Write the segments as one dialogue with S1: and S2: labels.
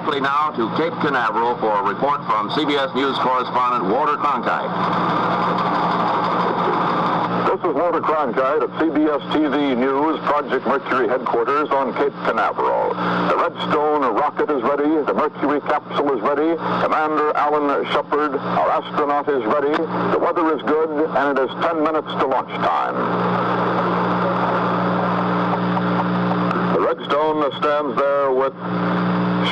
S1: directly now to Cape Canaveral for a report from CBS News correspondent Walter Cronkite.
S2: This is Walter Cronkite at CBS TV News Project Mercury headquarters on Cape Canaveral. The Redstone rocket is ready. The Mercury capsule is ready. Commander Alan Shepard, our astronaut, is ready. The weather is good, and it is 10 minutes to launch time. The Redstone stands there with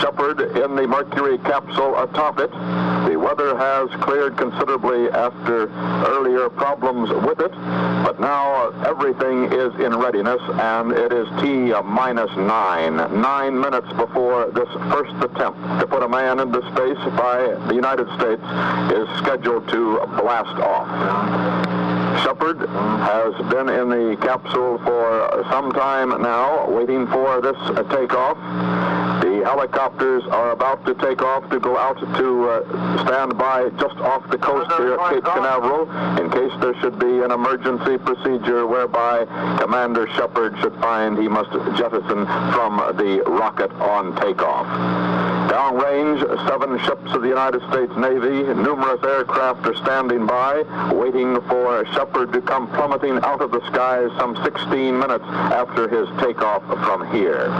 S2: Shepard in the Mercury capsule atop it. The weather has cleared considerably after earlier problems with it, but now everything is in readiness, and it is T-9. 9 minutes before this first attempt to put a man into space by the United States is scheduled to blast off. Shepard has been in the capsule for some time now, waiting for this takeoff. The helicopters are about to take off to go out to stand by just off the coast here at Cape Canaveral in case there should be an emergency procedure whereby Commander Shepard should find he must jettison from the rocket on takeoff. Downrange, 7 ships of the United States Navy, numerous aircraft are standing by, waiting for Shepard to come plummeting out of the skies some 16 minutes after his takeoff from here.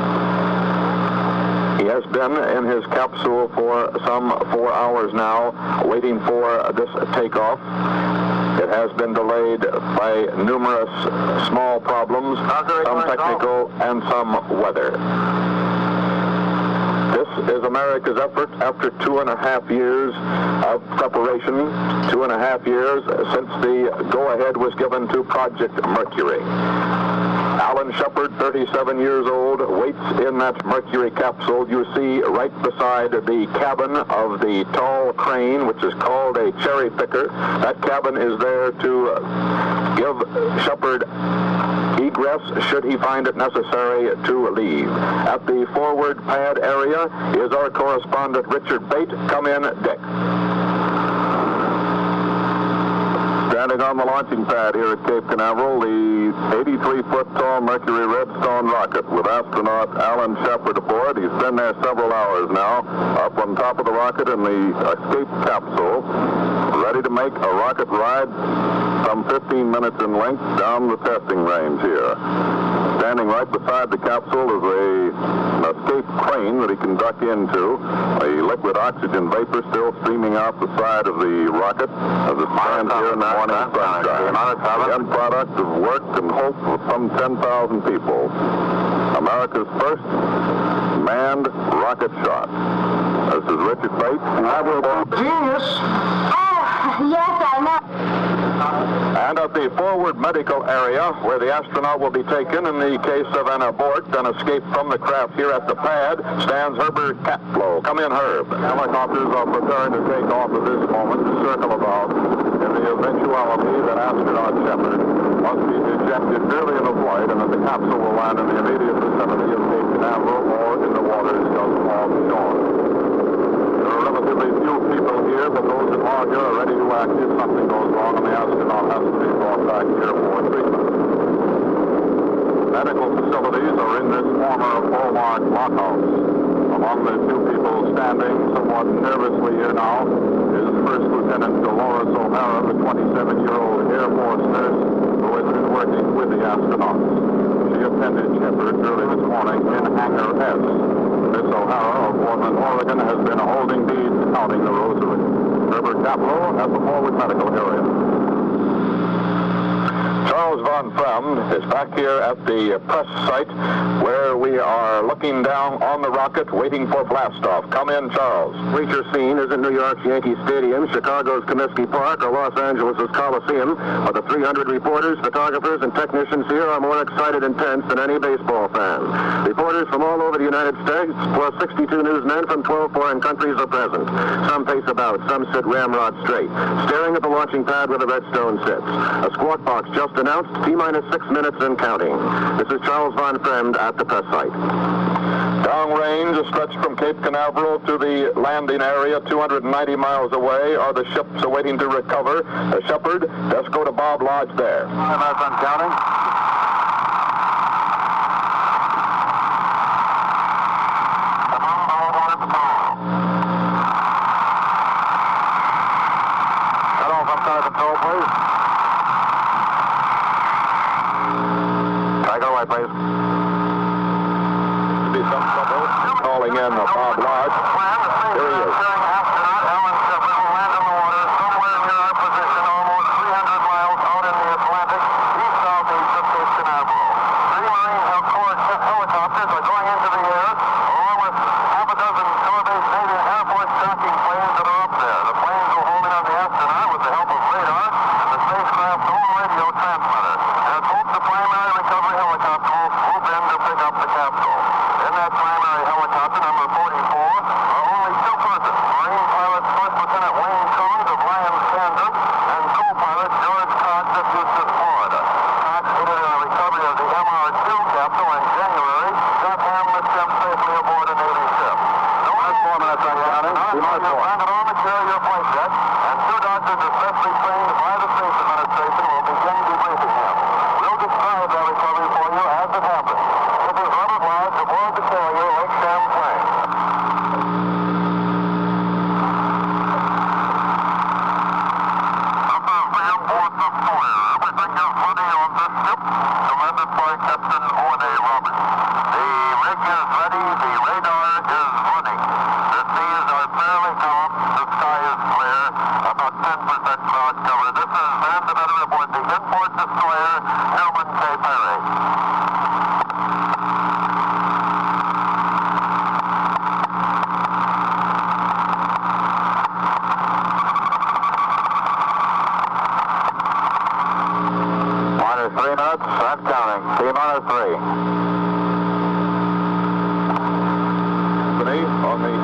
S2: He has been in his capsule for some 4 hours now, waiting for this takeoff. It has been delayed by numerous small problems, some technical and some weather. This is America's effort after 2.5 years of preparation, 2.5 years since the go-ahead was given to Project Mercury. Alan Shepard, 37 years old, waits in that Mercury capsule you see right beside the cabin of the tall crane, which is called a cherry picker. That cabin is there to give Shepard egress should he find it necessary to leave. At the forward pad area is our correspondent Richard Bate. Come in, Dick. Standing on the launching pad here at Cape Canaveral, the 83-foot-tall Mercury Redstone rocket with astronaut Alan Shepard aboard. He's been there several hours now, up on top of the rocket in the escape capsule, ready to make a rocket ride some 15 minutes in length down the testing range here. Standing right beside the capsule is an escape crane that he can duck into. A liquid oxygen vapor still streaming out the side of the rocket as it stands here in the morning sunshine. The end product of work and hope of some 10,000 people. America's first manned rocket shot. This is Richard Bate.
S3: Genius! Oh, yes, I know.
S2: And at the forward medical area, where the astronaut will be taken in the case of an abort, an escape from the craft here at the pad, stands Herbert Catlow. Come in, Herb. Helicopters are preparing to take off at this moment to circle about in the eventuality that astronaut Shepard must be ejected early in the flight and that the capsule will land in the immediate vicinity of Cape Canaveral or in the waters just offshore. There are relatively few people here, but those that are here are ready to act if something goes wrong and the astronaut has to be brought back here for treatment. Medical facilities are in this former Hallmark blockhouse. Among the two people standing somewhat nervously here now is First Lieutenant Dolores O'Hara, the 27-year-old Air Force nurse who has been working with the astronauts. She attended Shepard early this morning in Hangar S. Miss O'Hara of Portland, Oregon, has been holding beads counting the rosary. Herbert Catlow at the forward medical area. Charles von Fremd is back here at the press site where we are looking down on the rocket waiting for blastoff. Come in, Charles.
S4: Feature scene is in New York's Yankee Stadium, Chicago's Comiskey Park, or Los Angeles' Coliseum. But the 300 reporters, photographers, and technicians here are more excited and tense than any baseball fan. Reporters from all over the United States, plus 62 newsmen from 12 foreign countries are present. Some pace about, some sit ramrod straight, staring at the launching pad where the Redstone sits. A squawk box just announced, T-minus 6 minutes and counting. This is Charles von Fremd at the press site.
S2: Downrange, stretched from Cape Canaveral to the landing area, 290 miles away, are the ships awaiting to recover. Shepard, let's go to Bob Lodge there.
S4: 5 minutes and counting.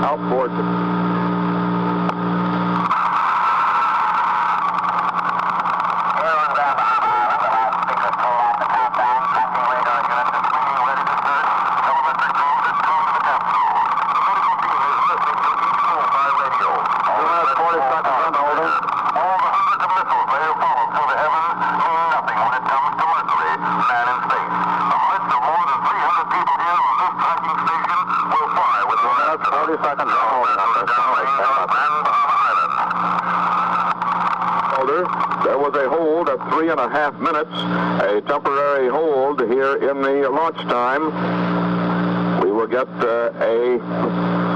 S2: outboard. There was a hold at 3.5 minutes, a temporary hold here in the launch time. We will get a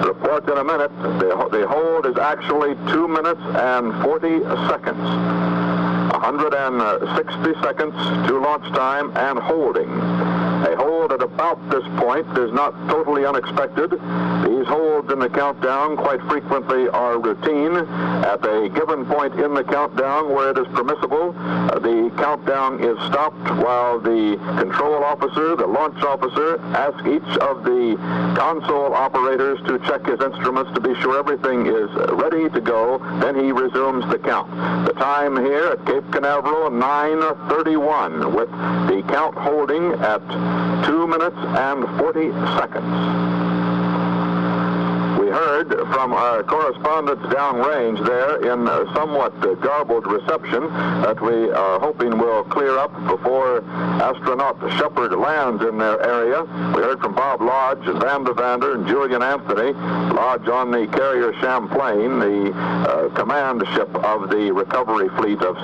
S2: report in a minute. The hold is actually 2 minutes and 40 seconds. 160 seconds to launch time and holding. A hold at about this point is not totally unexpected. These holds in the countdown quite frequently are routine. At a given point in the countdown where it is permissible, the countdown is stopped while the control officer, the launch officer, asks each of the console operators to check his instruments to be sure everything is ready to go. Then he resumes the count. The time here at Cape Canaveral, 9:31, with the count holding at 2 minutes and 40 seconds. We heard from our correspondents downrange there in somewhat garbled reception that we are hoping will clear up before astronaut Shepard lands in their area. We heard from Bob Lodge and Van de Vander and Julian Anthony. Lodge on the carrier Champlain, the command ship of the recovery fleet of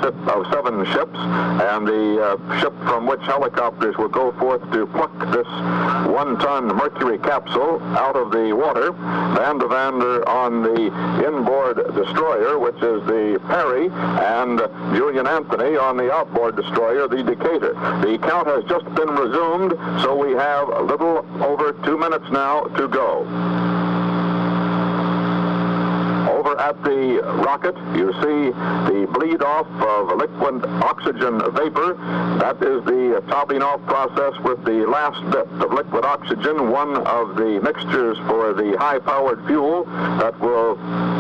S2: 7 ships, and the ship from which helicopters will go forth to pluck this 1-ton Mercury capsule out of the water. Van de Vander on the inboard destroyer, which is the Perry, and Julian Anthony on the outboard destroyer, the Decatur. The count has just been resumed, so we have a little over 2 minutes now to go. Over at the rocket, you see the bleed off of liquid oxygen vapor. That is the topping off process with the last bit of liquid oxygen, one of the mixtures for the high-powered fuel that will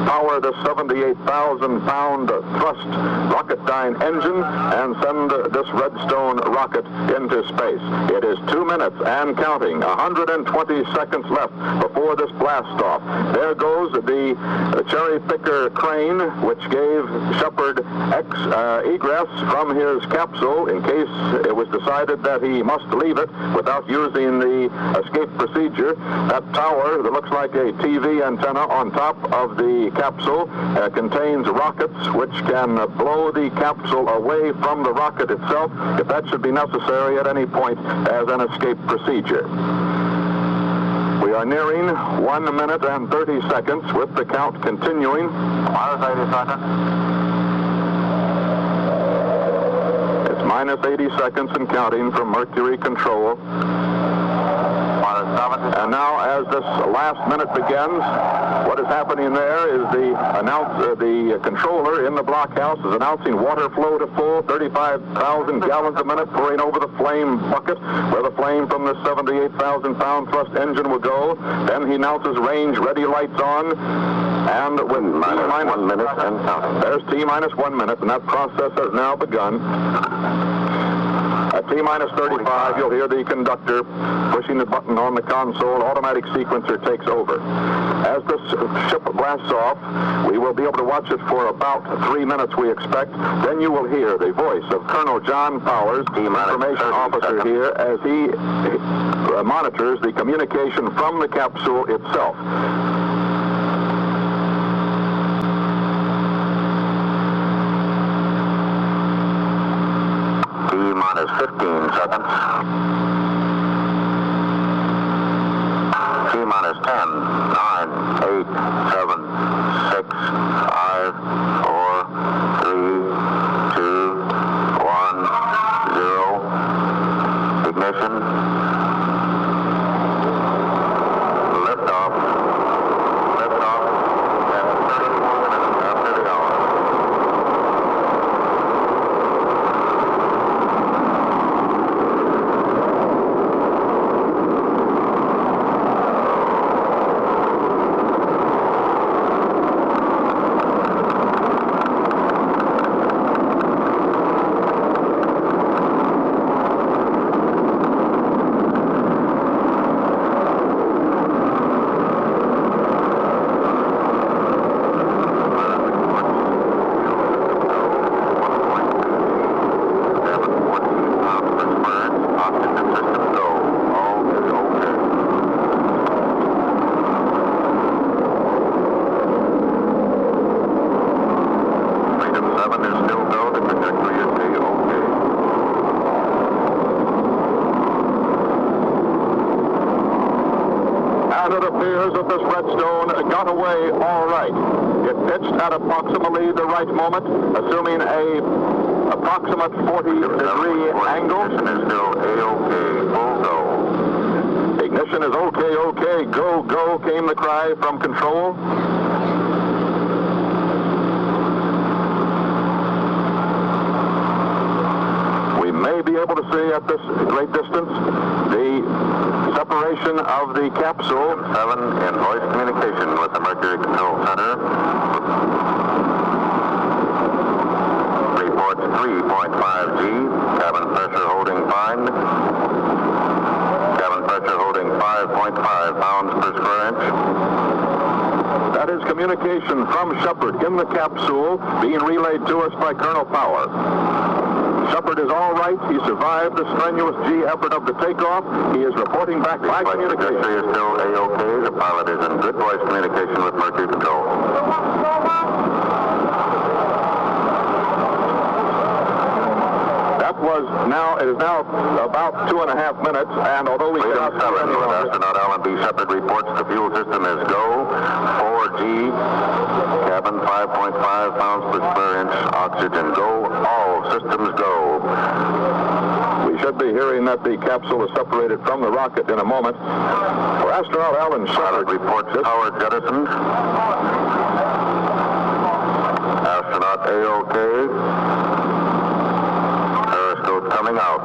S2: power the 78,000-pound thrust Rocketdyne engine and send this Redstone rocket into space. It is 2 minutes and counting, 120 seconds left before this blast off. There goes the cherry picker crane, which gave Shepard egress from his capsule in case it was decided that he must leave it without using the escape procedure. That tower that looks like a TV antenna on top of the capsule contains rockets which can blow the capsule away from the rocket itself if that should be necessary at any point as an escape procedure. We are nearing 1 minute and 30 seconds with the count continuing. Minus 80 seconds. It's minus 80 seconds and counting from Mercury Control. And now, as this last minute begins, what is happening there is the controller in the blockhouse is announcing water flow to full, 35,000 gallons a minute pouring over the flame bucket where the flame from the 78,000-pound thrust engine will go. Then he announces range, ready, lights on, and with T-minus 1 minute and counting. There's T-minus 1 minute, and that process has now begun. At T-minus 35, you'll hear the conductor pushing the button on the console. Automatic sequencer takes over. As the ship blasts off, we will be able to watch it for about 3 minutes, we expect. Then you will hear the voice of Colonel John Powers, the information officer here, as he monitors the communication from the capsule itself. T-minus 15 seconds. T-minus 10, 9, 8, 7, 6, 5, 4, 3, 2, 1, 0. Ignition. Liftoff. Liftoff. And 34 minutes after the hour. that this Redstone got away all right. It pitched at approximately the right moment, assuming a approximate 40-degree angle.
S4: Ignition is still A-OK, full go.
S2: Ignition is okay, go, go, came the cry from control. We may be able to see at this great distance the separation of the capsule.
S4: 7 in voice communication with the Mercury Control Center. Reports 3.5 G. Cabin pressure holding fine. Cabin pressure holding 5.5 pounds per square inch.
S2: That is communication from Shepard in the capsule being relayed to us by Colonel Power. Shepard is all right. He survived the strenuous G effort of the takeoff. He is reporting back by communication.
S4: The is still A-OK. The pilot is in good voice communication with Mercury Control.
S2: It is now about 2.5 minutes, and although we cannot see any longer,
S4: astronaut Alan B. Shepard reports the fuel system is go, 4G, cabin 5.5 pounds per square inch, oxygen go, all systems go.
S2: We should be hearing that the capsule is separated from the rocket in a moment. For astronaut Alan Shepard
S4: reports power jettisoned. Astronaut A-OK. Coming out.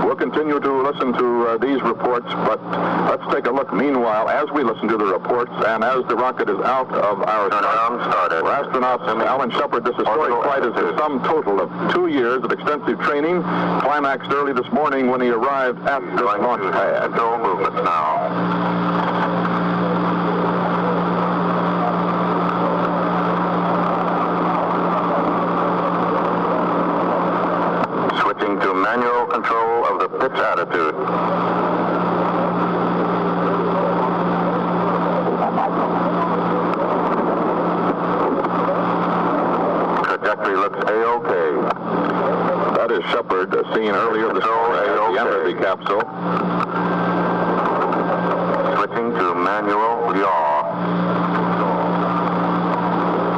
S2: We'll continue to listen to these reports, but let's take a look meanwhile as we listen to the reports and as the rocket is out of our
S4: started.
S2: For astronauts Alan Shepard, this historic flight is the sum total of 2 years of extensive training, climaxed early this morning when he arrived at the launch pad.
S4: Control movements now. To manual control of the pitch attitude. Trajectory looks A-OK.
S2: That is Shepard, seen earlier this morning at the end of the capsule.
S4: Switching to manual yaw.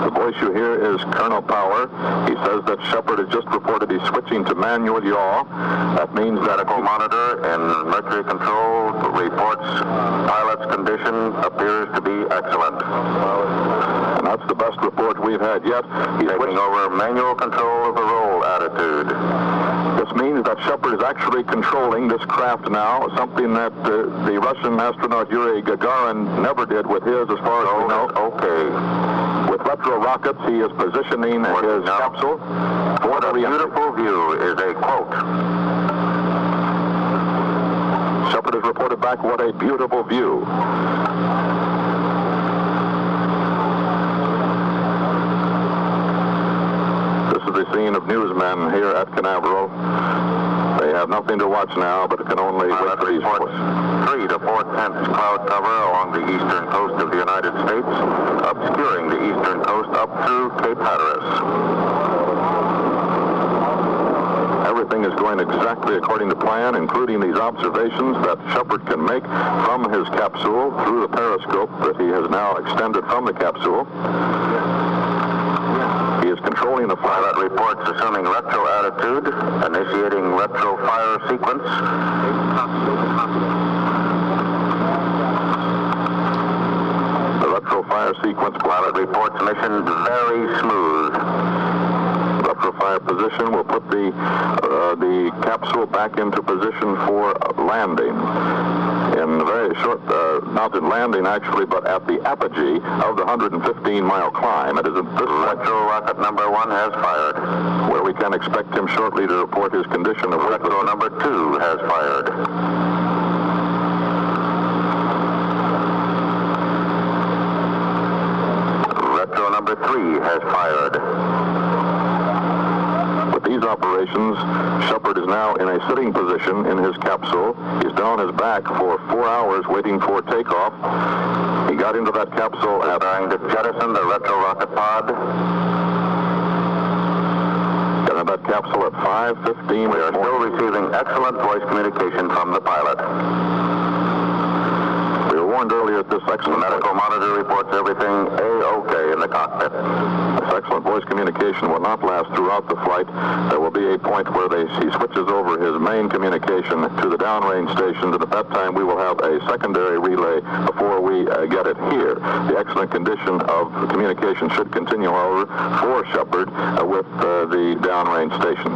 S2: The voice you hear is Colonel Power. He says that Shepard has just reported he's switching to manual yaw. That means that
S4: medical monitor in Mercury Control reports pilot's condition appears to be excellent.
S2: And that's the best report we've had yet. He's
S4: taking over manual control of the roll attitude.
S2: This means that Shepard is actually controlling this craft now, something that the Russian astronaut Yuri Gagarin never did with his, as far as we know.
S4: Okay.
S2: With retro rockets, he is positioning his capsule for the re-entry.
S4: Beautiful view is a quote.
S2: Shepard has reported back, what a beautiful view. This is the scene of newsmen here at Canaveral. They have nothing to watch now, but can only wait for these reports.
S4: 3 to 4 tenths cloud cover along the eastern coast of the United States, obscuring the eastern coast up through Cape Hatteras. Everything is going exactly according to plan, including these observations that Shepard can make from his capsule through the periscope that he has now extended from the capsule. He is controlling the flight. Pilot reports assuming retro attitude, initiating retro fire sequence.
S2: The retro fire sequence.
S4: Pilot reports mission very smooth.
S2: Fire position will put the capsule back into position for landing in a very short, not in landing actually, but at the apogee of the 115-mile climb. It is at this
S4: retro rocket number 1 has fired,
S2: where we can expect him shortly to report his condition of
S4: retro number 2 has fired. Retro number 3 has fired.
S2: These operations, Shepard is now in a sitting position in his capsule. He's been on his back for 4 hours waiting for takeoff. He got into that capsule at
S4: trying to jettison the retro rocket pod.
S2: Got into that capsule at 5:15.
S4: We are still receiving excellent voice communication from the pilot.
S2: We will warned earlier at this excellent medical monitor reports everything A-OK in the cockpit. This excellent voice communication will not last throughout the flight. There will be a point where he switches over his main communication to the downrange station, and at that time we will have a secondary relay before we get it here. The excellent condition of communication should continue, however, for Shepard with the downrange stations.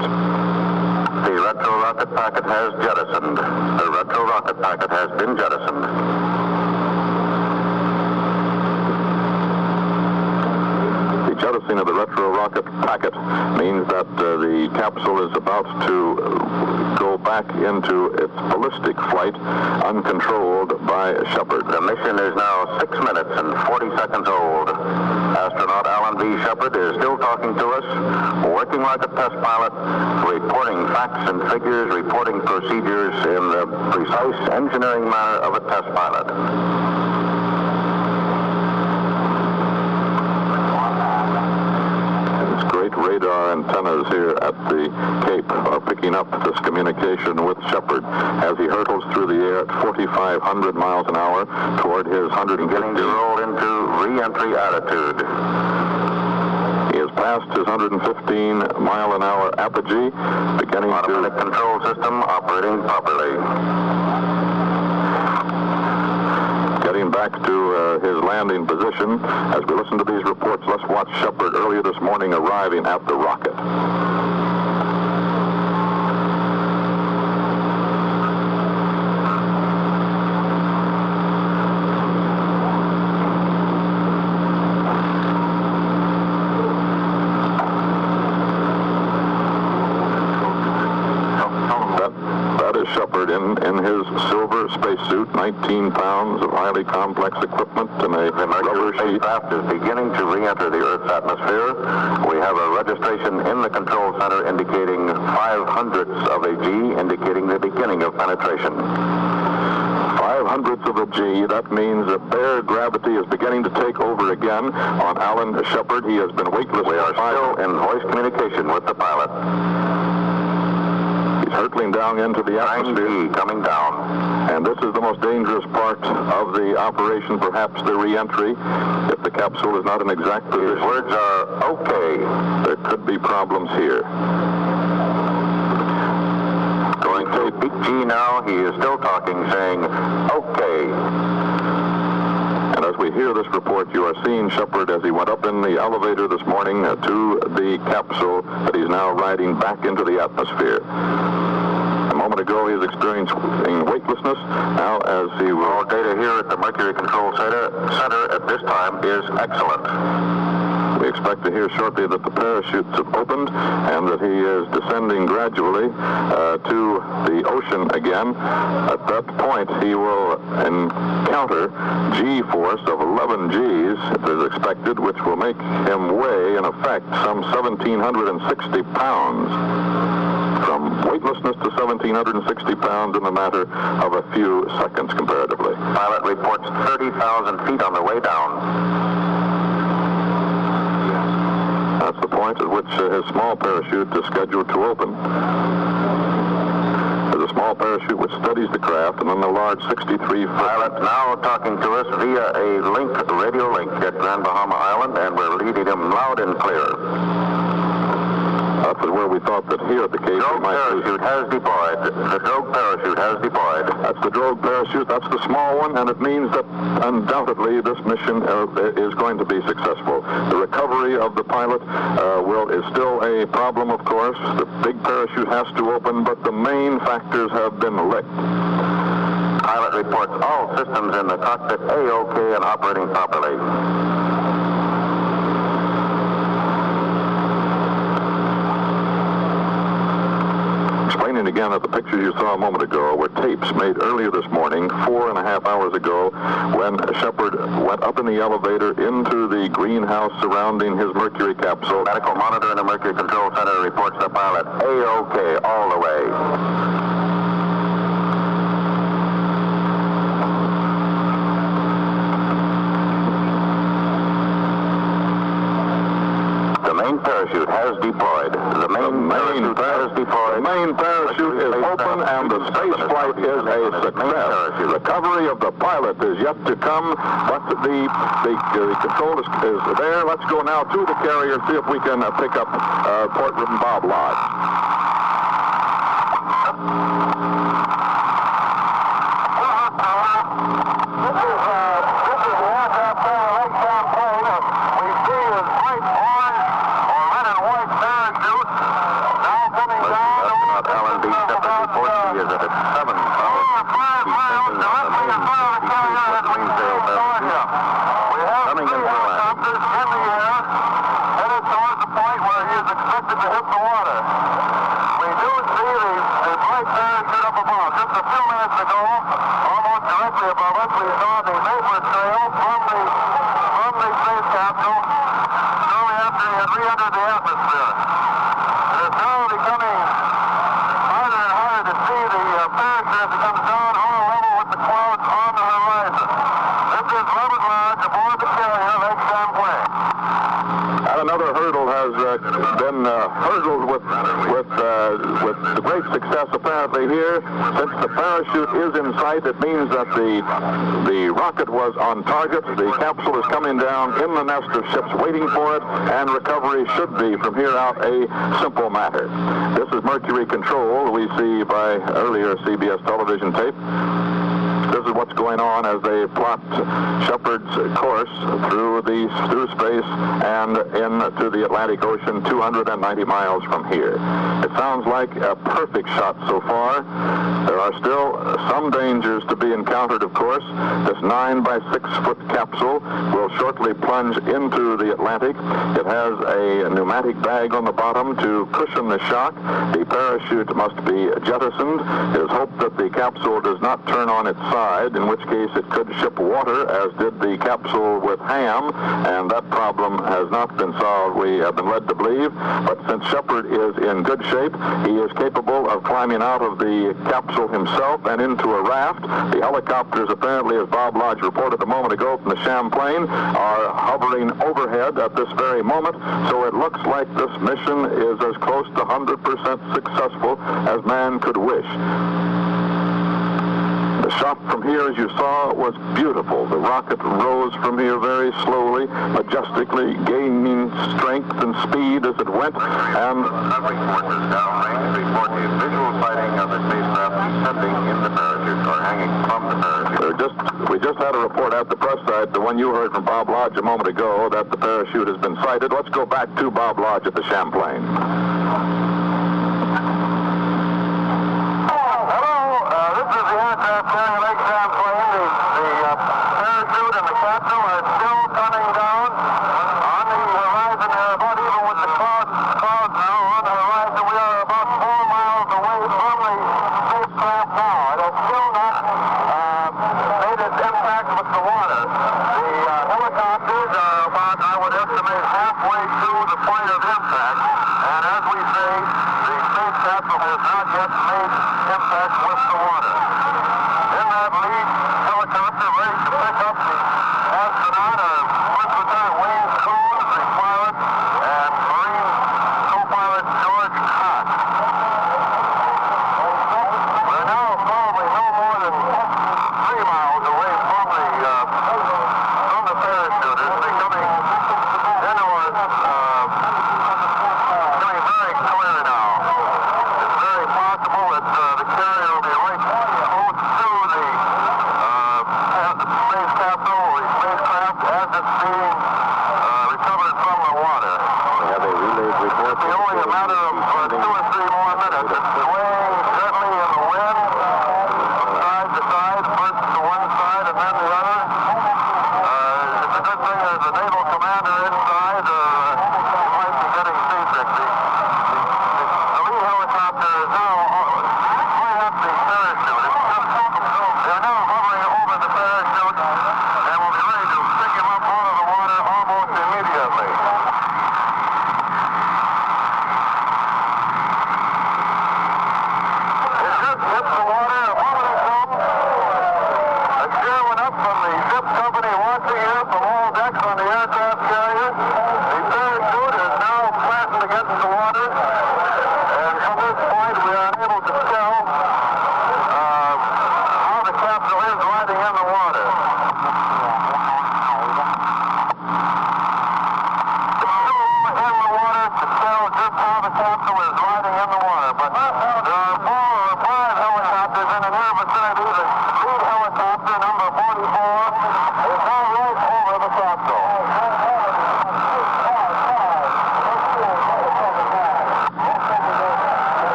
S2: The retro rocket packet has jettisoned. The retro rocket packet has been jettisoned. The jettisoning of the retro rocket packet means that the capsule is about to go back into its ballistic flight uncontrolled by Shepard. The mission is now 6 minutes and 40 seconds old. Astronaut Alan B. Shepard is still talking to us, working like a test pilot, reporting facts and figures, reporting procedures in the precise engineering manner of a test pilot. Radar antennas here at the Cape are picking up this communication with Shepard as he hurtles through the air at 4,500 miles an hour toward his 150. Beginning to roll into re-entry attitude. He has passed his 115-mile-an-hour apogee, beginning automatic control system operating properly. Getting back to his landing position. As we listen to these reports, let's watch Shepard earlier this morning arriving at the rocket. Shepard in his silver spacesuit, 19 pounds of highly complex equipment and a rubber sheet. Spacecraft is beginning to re-enter the Earth's atmosphere. We have a registration in the control center indicating 0.05 of a G, indicating the beginning of penetration. 0.05 of a G, that means that bare gravity is beginning to take over again on Alan Shepard. He has been weightless. We are still in voice communication with the pilot. Hurtling down into the atmosphere. Coming down. And this is the most dangerous part of the operation, perhaps the re-entry. If the capsule is not in exact position. His words are, okay. There could be problems here. Going to Big G now, he is still talking, saying, okay. And as we hear this report, you are seeing Shepard as he went up in the elevator this morning to the capsule that he's now riding back into the atmosphere. A moment ago, he was experiencing weightlessness. Now, as he will... All data here at the Mercury Control Center at this time is excellent. We expect to hear shortly that the parachutes have opened and that he is descending gradually to the ocean again. At that point, he will encounter G-force of 11 Gs, it is expected, which will make him weigh, in effect, some 1,760 pounds. From weightlessness to 1,760 pounds in a matter of a few seconds comparatively. Pilot reports 30,000 feet on the way down. That's the point at which his small parachute is scheduled to open. There's a small parachute which steadies the craft, and then the large 63-foot... Pilot now talking to us via a radio link at Grand Bahama Island, and we're reading him loud and clear. That was where we thought that here at the Cape... The drogue parachute has deployed. The drogue parachute has deployed. That's the drogue parachute. That's the small one, and it means that undoubtedly this mission is going to be successful. The recovery of the pilot is still a problem, of course. The big parachute has to open, but the main factors have been licked. Pilot reports all systems in the cockpit A-OK and operating properly. Explaining again that the pictures you saw a moment ago were tapes made earlier this morning, 4.5 hours ago, when Shepard went up in the elevator into the greenhouse surrounding his Mercury capsule. Medical monitor in the Mercury Control Center reports the pilot A-OK all the way. The main parachute parachute has deployed. The main parachute has deployed. The main parachute is open and the space flight is a success. Recovery of the pilot is yet to come, but the control is there. Let's go now to the carrier, see if we can pick up Port Room Bob Lodge. Another hurdle has been hurdled with great success apparently here. Since the parachute is in sight, it means that the rocket was on target. The capsule is coming down in the nest of ships waiting for it, and recovery should be from here out a simple matter. This is Mercury Control we see by earlier CBS television tape. This is what's going on as they plot Shepard's course through space and into the Atlantic Ocean, 290 miles from here. It sounds like a perfect shot so far. There are still some dangers to be encountered, of course. This 9 by 6 foot capsule will shortly plunge into the Atlantic. It has a pneumatic bag on the bottom to cushion the shock. The parachute must be jettisoned. It is hoped that the capsule does not turn on its side, in which case it could ship water, as did the capsule with Ham, and that problem has not been solved, we have been led to believe. But since Shepard is in good shape, he is capable of climbing out of the capsule himself and into a raft. The helicopters, apparently, as Bob Lodge reported a moment ago from the Champlain, are hovering overhead at this very moment, so it looks like this mission is as close to 100% successful as man could wish. The shot from here, as you saw, was beautiful. The rocket rose from here very slowly, majestically, gaining strength and speed as it went. And forces downrange report a visual sighting of the spacecraft descending in the parachute or hanging from the parachute. We just had a report at the press site, the one you heard from Bob Lodge a moment ago, that the parachute has been sighted. Let's go back to Bob Lodge at the Champlain.
S5: Has not yet made impact with the water. In that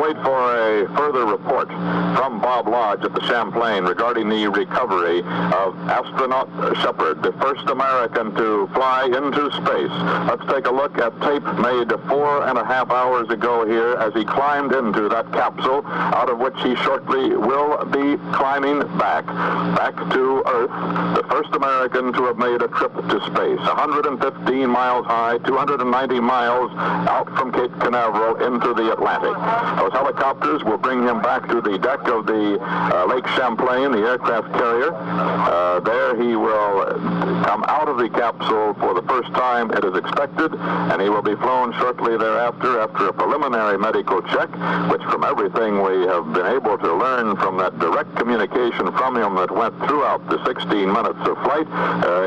S2: wait for a further report from Bob Lodge at the Champlain regarding the recovery of astronaut Shepard, the first American to fly into space. Let's take a look at tape made 4.5 hours ago here as he climbed into that capsule, out of which he shortly will be climbing back to Earth, the first American to have made a trip to space. 115 miles high, 290 miles out from Cape Canaveral into the Atlantic. Those helicopters will bring him back to the deck of the Lake Champlain, the aircraft carrier. There he will come out of the capsule for the first time, it is expected, and he will be flown shortly thereafter after a preliminary medical check, which from everything we have been able to learn from that direct communication from him that went throughout the 16 minutes of flight,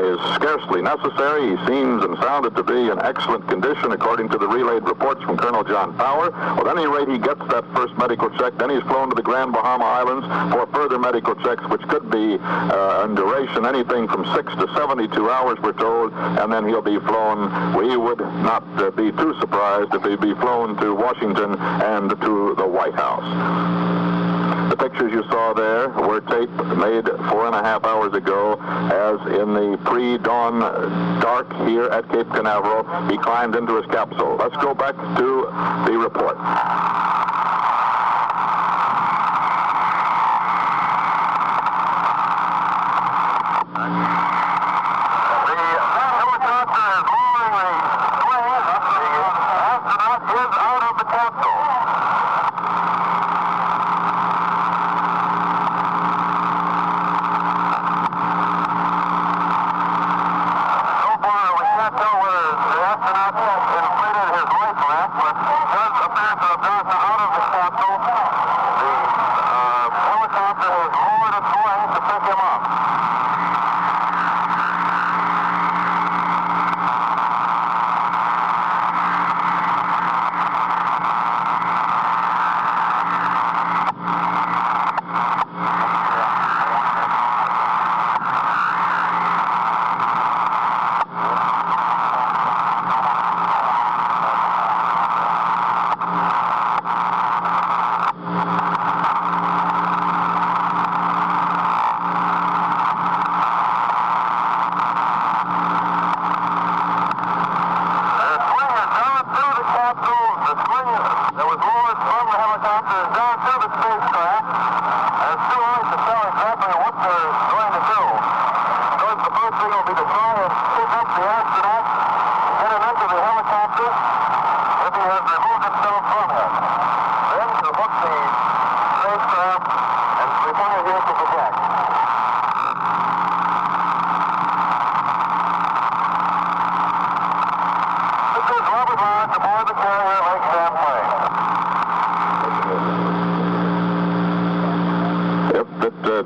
S2: is scarcely necessary. He seems and sounded to be in excellent condition according to the relayed reports from Colonel John Power. Well, at any rate, he gets that first medical check, then he's flown to the Grand Bahama Islands for further medical checks, which could be in duration anything from 6 to 72 hours, we're told, and then he'll be flown. We would not be too surprised if he'd be flown to Washington and to the White House. The pictures you saw there were tape made 4.5 hours ago as in the pre-dawn dark here at Cape Canaveral, he climbed into his capsule. Let's go back to the report.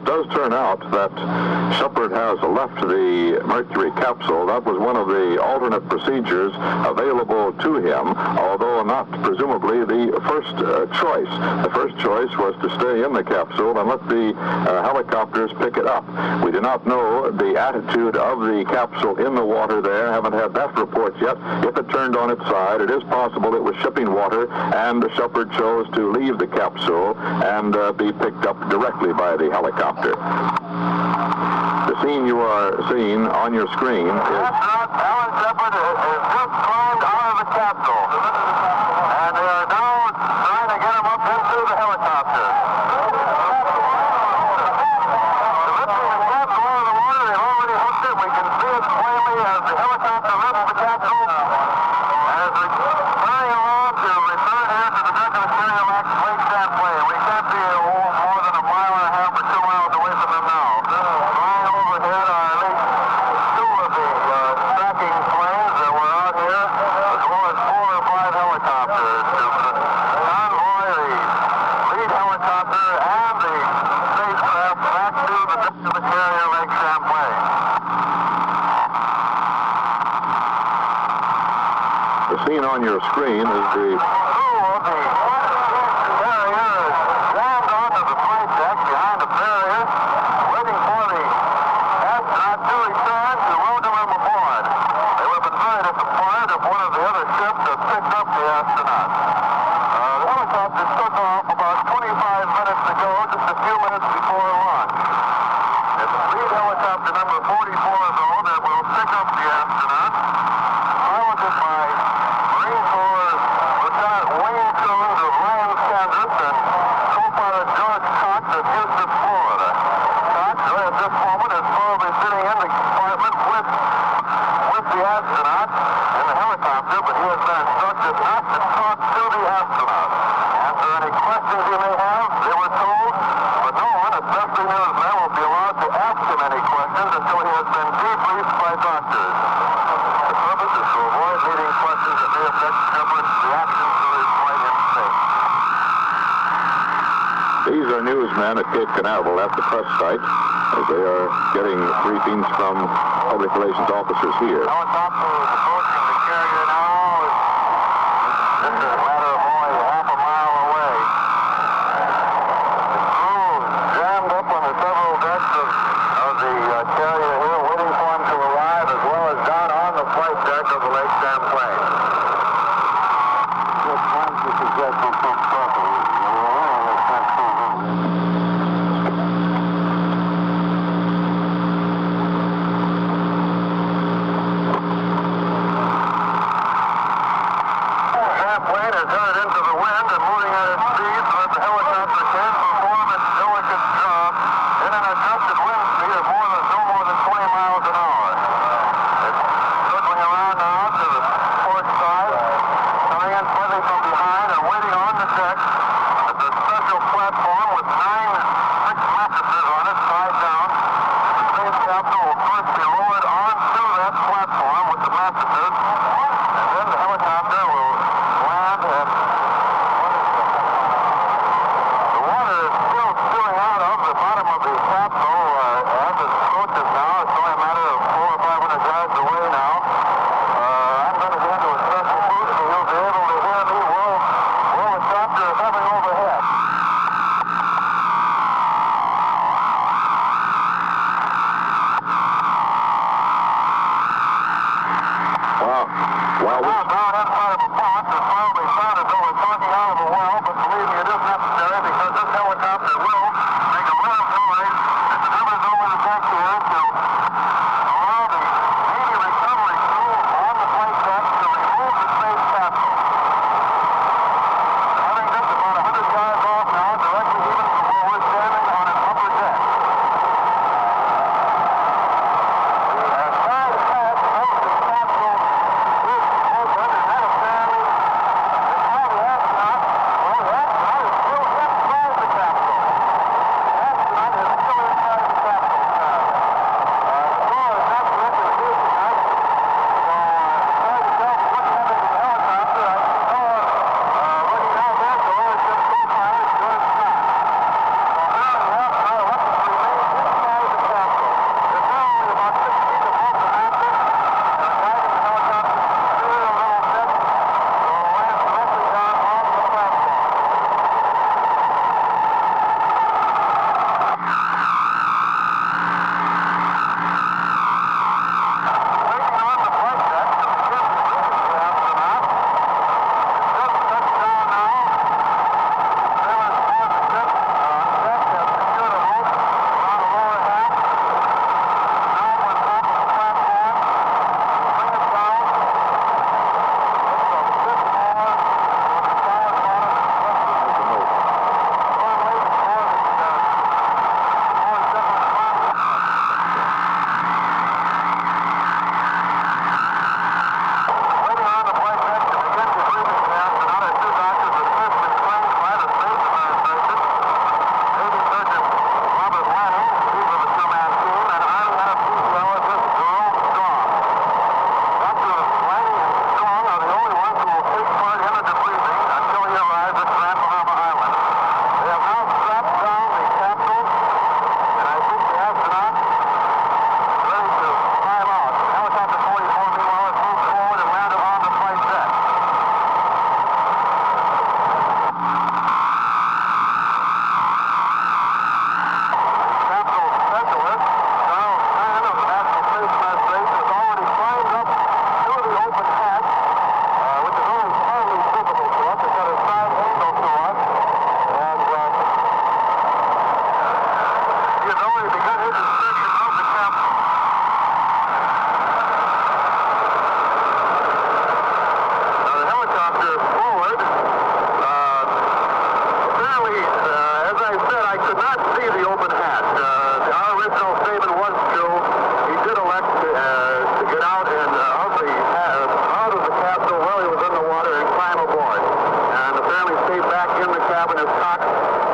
S2: Does turn out that Shepard has left the Mercury capsule. That was one of the alternate procedures available to him, although not presumably the first choice. The first choice was to stay in the capsule and let the helicopters pick it up. We do not know the attitude of the capsule in the water there. Haven't had that report yet. If it turned on its side, it is possible it was shipping water, and Shepard chose to leave the capsule and be picked up directly by the helicopter. The scene you are seeing on your screen is
S4: Alan Shepard has just climbed out of the capsule, and they are now trying to get him up into the helicopter. Lifting the capsule out of the water, they've already hooked it. We can see it plainly as the helicopter lifts the capsule, and as it's flying along to return here to the deck of the carrier Lake Champlain. We can't be more than a mile and a half or 2 miles away from them now. Flying overhead are at least 2 of the tracking planes that were out here, as well as 4 or 5 helicopters to convoy the lead helicopter and the spacecraft back to the deck of the carrier Lake Champlain.
S2: the scene on your screen is the
S4: One of the other ships that picked up the astronauts. The helicopter took off
S2: questions you may have, they were told, but no one, especially newsmen, will be allowed to ask him any questions until he has been debriefed by doctors. The purpose is to avoid leading questions that may affect Shepard's reaction to his flight in space.
S4: These are newsmen at Cape Canaveral at the press site as they are getting briefings from public relations officers here.
S2: Helicopter is approaching the carrier now. This is a matter of only half a mile away. The crew is jammed up on the several decks of the carrier here, waiting for him to arrive, as well as down on the flight deck of the Lake Champlain.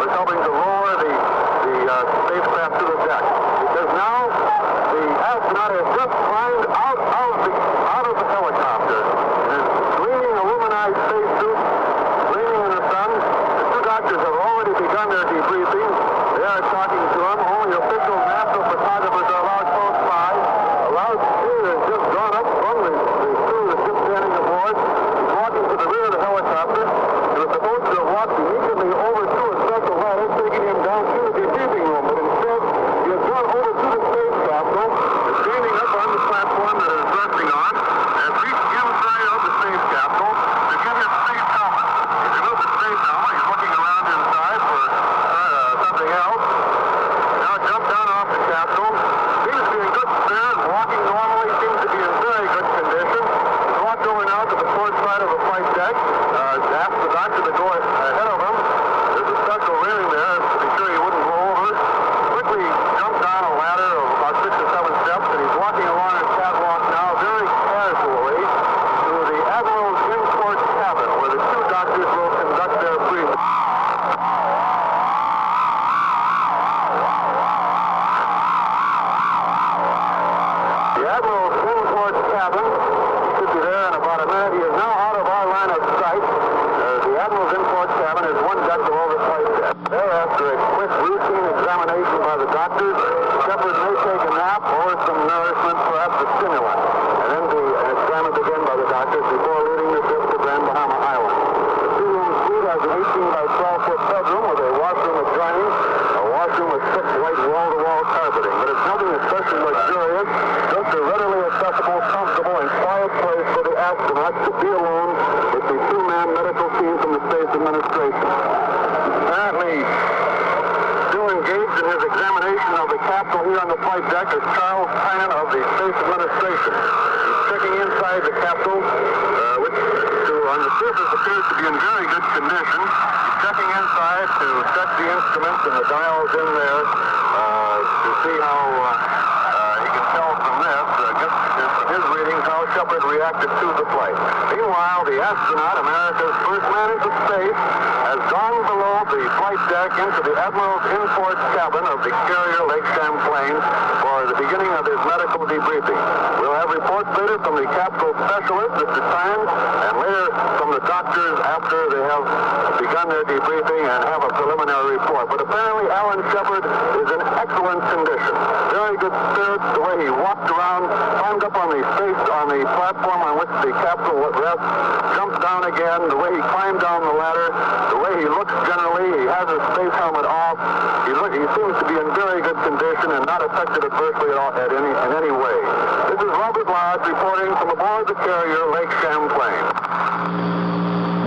S2: was helping to lower the spacecraft to the deck. Because now the astronaut has just climbed out of the helicopter in his gleaming aluminized spacesuit, gleaming in the sun. The two doctors have already begun their debriefing. They are talking to him. Only official NASA photographers are allowed close by. A loudspeaker has just gone up from the crew that's just standing aboard. He's walking to the rear of the helicopter. He was supposed to have walked immediately over to a special ladder, taking him down to the debriefing room, but instead he has gone over to the space capsule, is standing up on the platform that is resting on, and reached inside of the space capsule to get his space helmet. He's removed the space helmet. He's looking around inside for something else. Now jumped down off the capsule. Seems to be in good spirit, walking normally, seems to be in very good condition. He's walked over now to the port side of the flight deck, asked the doctor to go ahead of him. There's a special railing there to be sure he wouldn't go over. Quickly jumped down a ladder of about 6 or 7 steps, and he's walking along a catwalk now very casually to the Admiral's in-port cabin, where the two doctors will conduct their briefing. The Admiral's in-port cabin should be there in about a minute. He is now out of our line of sight. The Admiral's in-port cabin is one deck below the flight deck. There, after a quick routine examination by the doctors, Shepard may take a nap or some nourishment, perhaps a stimulant, and then be examined again by the doctors before leaving the ship to Grand Bahama Island. The two-room suite has an 18 by 12-foot bedroom with a washroom adjoining, a washroom with thick white wall-to-wall carpeting. But it's nothing especially luxurious, just a readily accessible, comfortable, and quiet place for the astronauts to be alone with the two-man medical team from the Space Administration. Apparently, still engaged in his examination of the capsule here on the flight deck is Charles Tynan of the Space Administration. He's checking inside the capsule, which on the surface appears to be in very good condition. He's checking inside to check the instruments and the dials in there to see how he can tell from this, just from his readings, how Shepard reacted to the flight. Meanwhile, the astronaut, America's first man into space, has gone below the flight deck into the Admiral's in-port cabin of the carrier Lake Champlain for the beginning of his medical debriefing. We'll have reports later from the capsule specialist, Mr. Tynes, and later from the doctors after they have begun their debriefing and have a preliminary report. But apparently Alan Shepard is in excellent condition. Very good spirits, the way he walked around, climbed up on the platform on which the capsule would rest, jumped down again, the way he climbed down the ladder, the way he looks generally, he has his space helmet off. He seems to be in very good condition and not affected adversely at all in any way. This is Robert Lodge reporting from aboard the carrier Lake Champlain.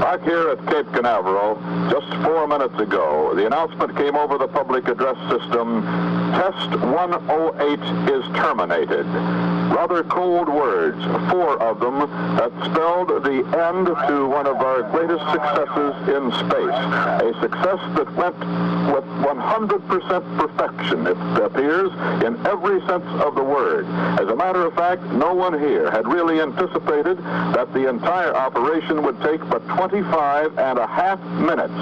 S5: Back here at Cape Canaveral, just 4 minutes ago, the announcement came over the public address system, Test 108 is terminated. Rather cold words, 4 of them, that spelled the end to one of our greatest successes in space. A success that went with 100% perfection, it appears, in every sense of the word. As a matter of fact, no one here had really anticipated that the entire operation would take but 25 and a half minutes.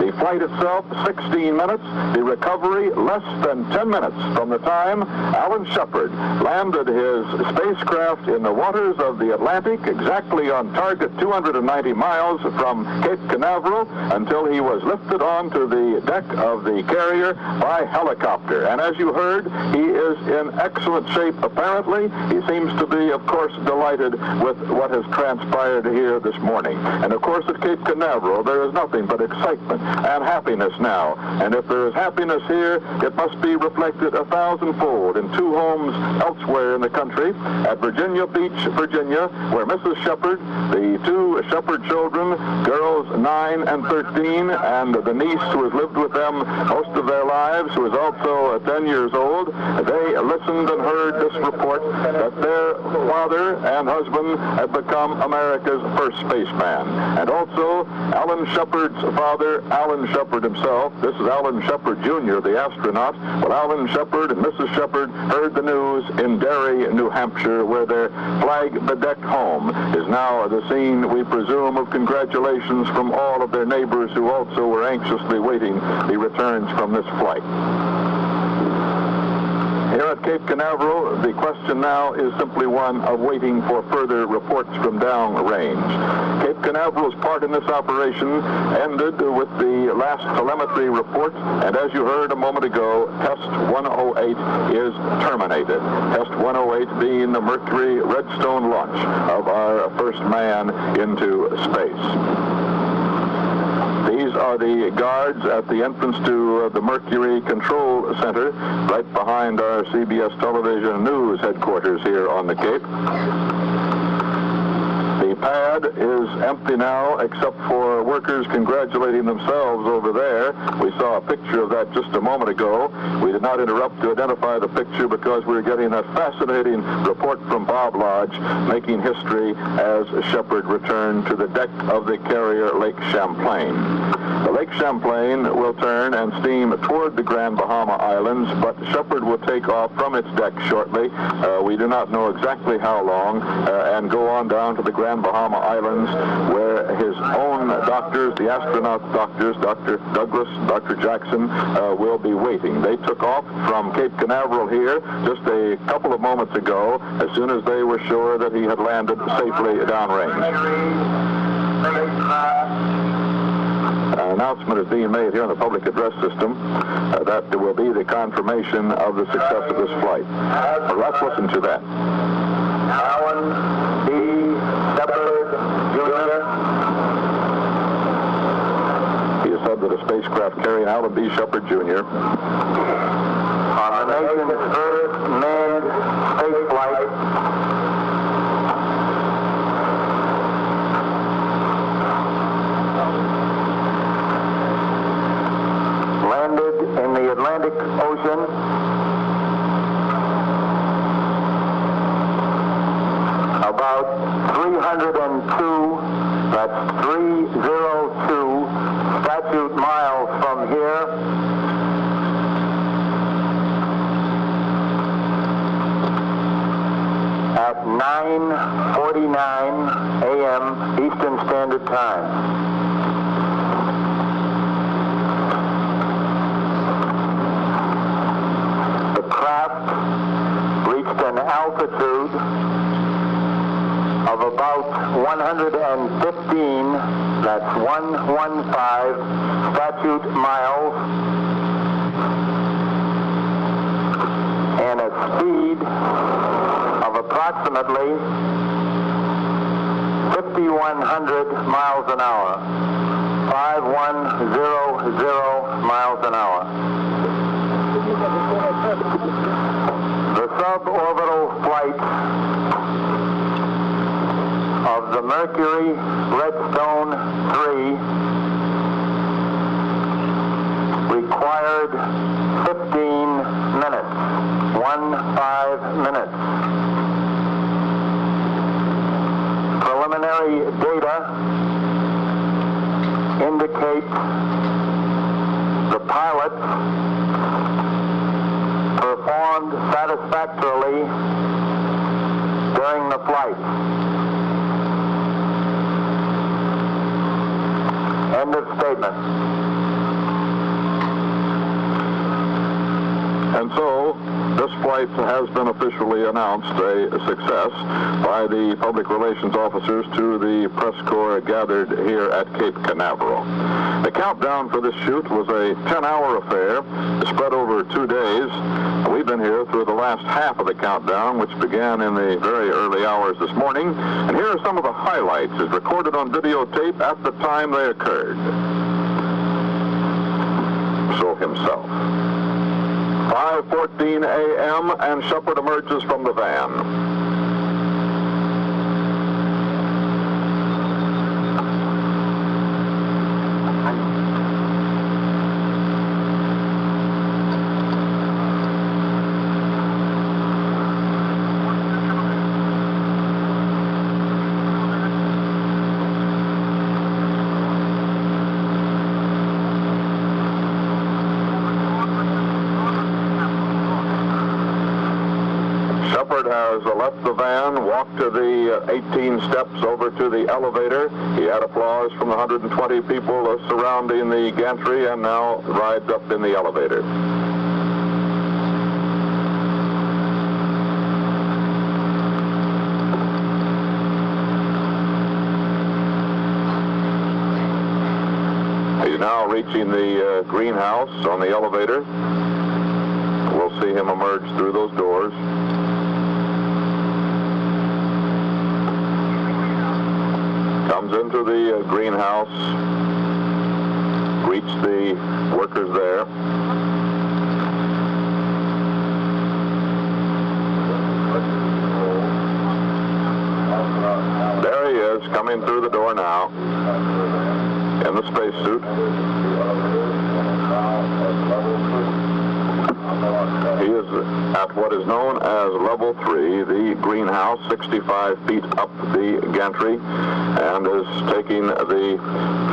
S5: The flight itself, 16 minutes. The recovery, less than 10 minutes from the time Alan Shepard landed his spacecraft in the waters of the Atlantic, exactly on target 290 miles from Cape Canaveral, until he was lifted onto the deck of the carrier by helicopter. And as you heard, he is in excellent shape, apparently. He seems to be, of course, delighted with what has transpired here this morning. And of course, at Cape Canaveral, there is nothing but excitement and happiness now. And if there is happiness here, it must be reflected 1,000-fold in 2 homes elsewhere in the country. At Virginia Beach, Virginia, where Mrs. Shepard, the 2 Shepard children, girls 9 and 13, and the niece who has lived with them most of their lives, who is also 10 years old, they listened and heard this report that their father and husband had become America's first spaceman. And also, Alan Shepard's father, Alan Shepard himself, this is Alan Shepard Jr., the astronaut, well, Alan Shepard and Mrs. Shepard heard the news in Derry, New New Hampshire, where their flag-bedecked home is now the scene, we presume, of congratulations from all of their neighbors who also were anxiously waiting the returns from this flight. Here at Cape Canaveral, the question now is simply one of waiting for further reports from downrange. Cape Canaveral's part in this operation ended with the last telemetry report, and as you heard a moment ago, Test 108 is terminated. Test 108 being the Mercury Redstone launch of our first man into space. These are the guards at the entrance to the Mercury Control Center, right behind our CBS television news headquarters here on the Cape. The pad is empty now, except for workers congratulating themselves over there. We saw a picture of that just a moment ago. We did not interrupt to identify the picture because we were getting that fascinating report from Bob Lodge, making history as Shepard returned to the deck of the carrier Lake Champlain. The Lake Champlain will turn and steam toward the Grand Bahama Islands, but Shepard will take off from its deck shortly. We do not know exactly how long, and go on down to the Grand Bahama Islands, where his own doctors, the astronaut doctors, Dr. Douglas, Dr. Jackson, will be waiting. They took off from Cape Canaveral here just a couple of moments ago, as soon as they were sure that he had landed safely downrange. An announcement is being made here on the public address system that there will be the confirmation of the success of this flight. Well, let's listen to that.
S4: Alan B. Shepard, Jr.
S5: He has said that a spacecraft carrying Alan B. Shepard, Jr.
S4: on the nation's first manned space flight in the Atlantic Ocean about 302, that's 302 statute miles from here, at 9:49 a.m. Eastern Standard Time. Reached an altitude of about 115, that's 115 statute miles, and a speed of approximately 5,100 miles an hour, 5100 miles an hour. The suborbital flight of the Mercury Redstone 3 required 15 minutes, 15 minutes. Preliminary data indicate the pilots performed satisfactorily during the flight. End of statement.
S5: And so, this flight has been officially announced a success by the public relations officers to the press corps gathered here at Cape Canaveral. The countdown for this shoot was a 10-hour affair spread over 2 days. We've been here through the last half of the countdown, which began in the very early hours this morning. And here are some of the highlights as recorded on videotape at the time they occurred. So himself. 5:14 a.m. and Shepard emerges from the van.
S2: Shepard has left the van, walked to the 18 steps over to the elevator. He had applause from the 120 people surrounding the gantry, and now rides up in the elevator. He's now reaching the greenhouse on the elevator. We'll see him emerge through those doors. Comes into the greenhouse, greets the workers there. There he is, coming through the door now, in the spacesuit. He is at what is known as level 3, the greenhouse, 65 feet up the gantry, and is taking the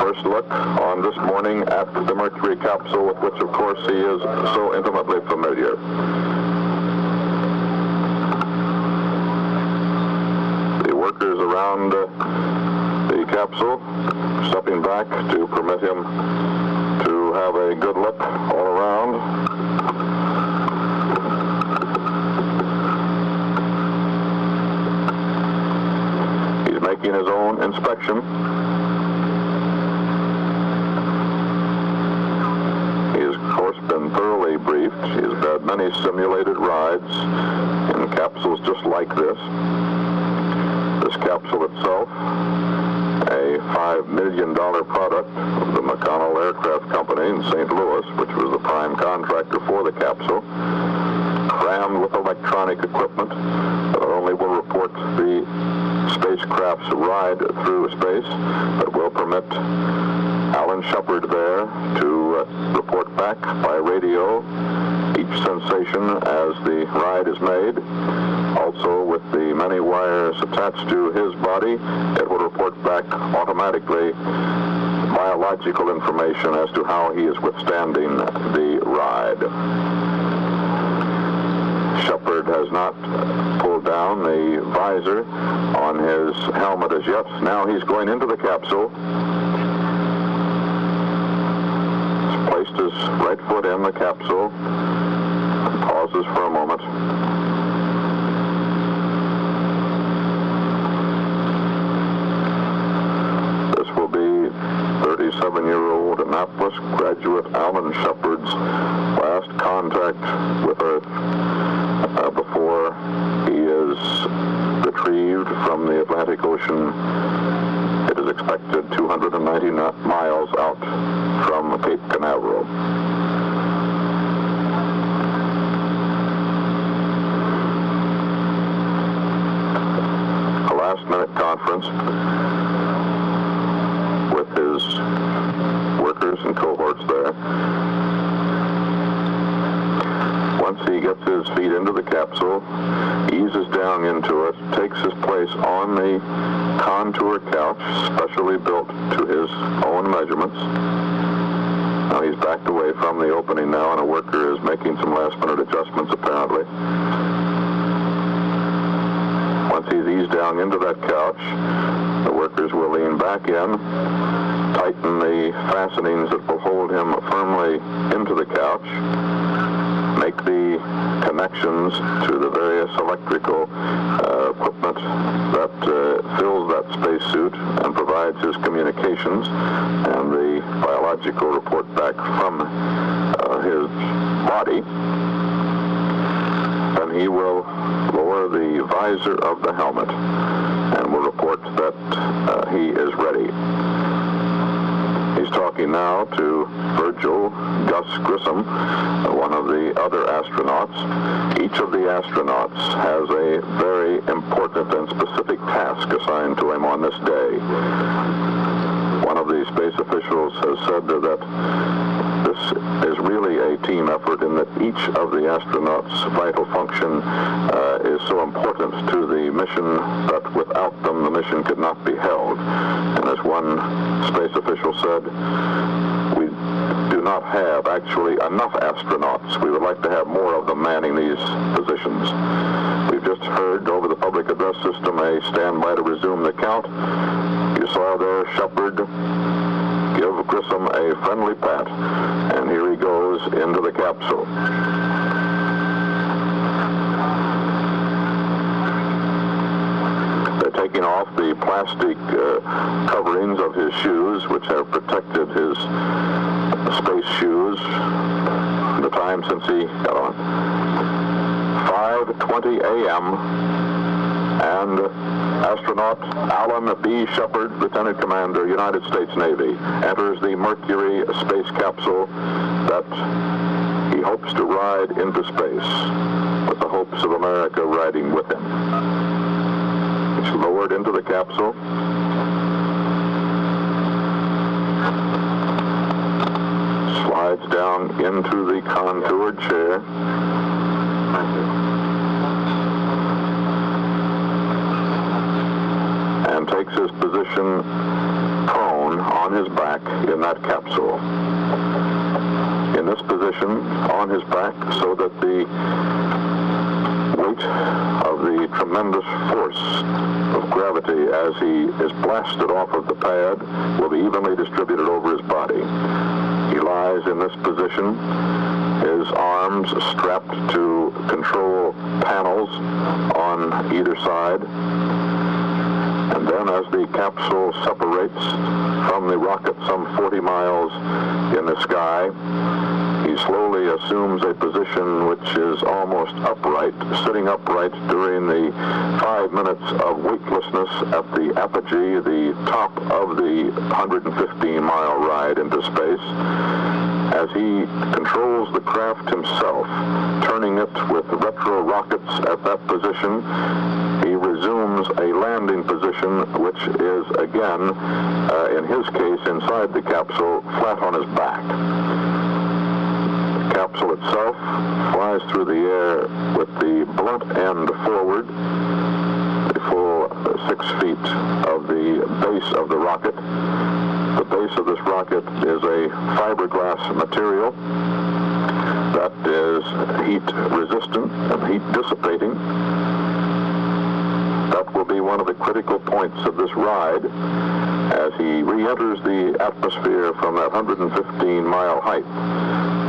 S2: first look on this morning at the Mercury capsule, with which, of course, he is so intimately familiar. The workers around the capsule stepping back to permit him to have a good look all around. Making his own inspection. He has, of course, been thoroughly briefed. He has had many simulated rides in capsules just like this. This capsule itself, a $5 million product of the McConnell Aircraft Company in St. Louis, which was the prime contractor for the capsule, crammed with electronic equipment that not only will report the spacecraft's ride through space, but will permit Alan Shepard there to report back by radio each sensation as the ride is made. Also, with the many wires attached to his body, it will report back automatically biological information as to how he is withstanding the ride. Shepard has not pulled down the visor on his helmet as yet. Now he's going into the capsule. He's placed his right foot in the capsule and pauses for a moment. This will be 37-year-old Annapolis graduate Alan Shepard's last contact with Earth before he is retrieved from the Atlantic Ocean. It is expected 290 miles out from Cape Canaveral. A last-minute conference with his workers and cohorts there. Once he gets his feet into the capsule, eases down into it, takes his place on the contour couch, specially built to his own measurements. Now he's backed away from the opening now, and a worker is making some last-minute adjustments, apparently. Once he's eased down into that couch, the workers will lean back in, tighten the fastenings that will hold him firmly into the couch, make the connections to the various electrical equipment that fills that spacesuit and provides his communications and the biological report back from his body. Then he will lower the visor of the helmet and will report that he is ready. He's talking now to Virgil Gus Grissom, one of the other astronauts. Each of the astronauts has a very important and specific task assigned to him on this day. One of the space officials has said that this is really a team effort in that each of the astronauts' vital function is so important to the mission that without them the mission could not be held. And as one space official said, we do not
S5: have actually enough astronauts. We would like to have more of them manning these positions. We've just heard over the public address system a standby to resume the count. You saw there Shepard give Grissom a friendly pat, and here he goes into the capsule. They're taking off the plastic coverings of his shoes, which have protected his space shoes the time since he got on. 5:20 a.m. and astronaut Alan B. Shepard, Lieutenant Commander, United States Navy, enters the Mercury space capsule that he hopes to ride into space, with the hopes of America riding with him. It's lowered into the capsule. Slides down into the contoured chair. And takes his position prone on his back in that capsule. In this position on his back, so that the weight of the tremendous force of gravity as he is blasted off of the pad will be evenly distributed over his body. He lies in this position, his arms strapped to control panels on either side. And then as the capsule separates from the rocket some 40 miles in the sky, he slowly assumes a position which is almost upright, sitting upright during the 5 minutes of weightlessness at the apogee, the top of the 115-mile ride into space. As he controls the craft himself, turning it with retro rockets at that position, he resumes a landing position, which is, again, in his case, inside the capsule, flat on his back. The capsule itself flies through the air with the blunt end forward, the full 6 feet of the base of the rocket. The base of this rocket is a fiberglass material that is heat resistant and heat dissipating. That will be one of the critical points of this ride as he re-enters the atmosphere from that 115-mile height.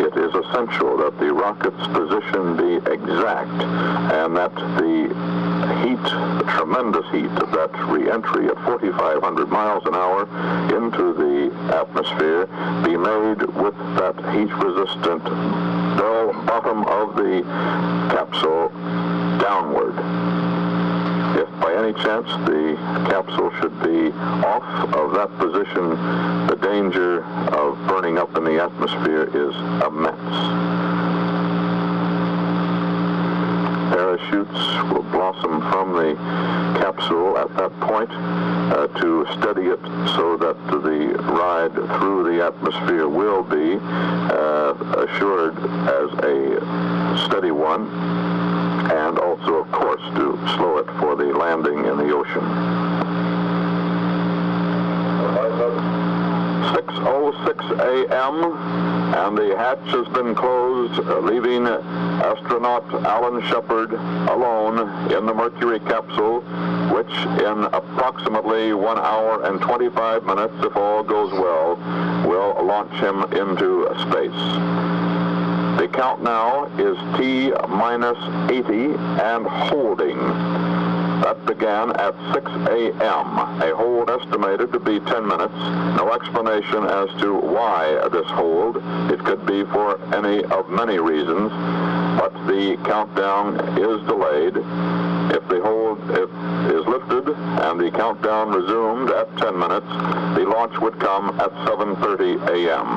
S5: It is essential that the rocket's position be exact and that the heat, the tremendous heat of that re-entry at 4,500 miles an hour into the atmosphere be made with that heat-resistant bell bottom of the capsule downward. If by any chance the capsule should be off of that position, the danger of burning up in the atmosphere is immense. Parachutes will blossom from the capsule at that point to steady it so that the ride through the atmosphere will be assured as a steady one, and also, of course, to slow it for the landing in the ocean. 6:06 a.m. and the hatch has been closed, leaving astronaut Alan Shepard alone in the Mercury capsule, which in approximately 1 hour and 25 minutes, if all goes well, will launch him into space. The count now is T-80 and holding. That began at 6 a.m. A hold estimated to be 10 minutes. No explanation as to why this hold. It could be for any of many reasons, but the countdown is delayed. If the hold is lifted and the countdown resumed at 10 minutes, the launch would come at 7:30 a.m.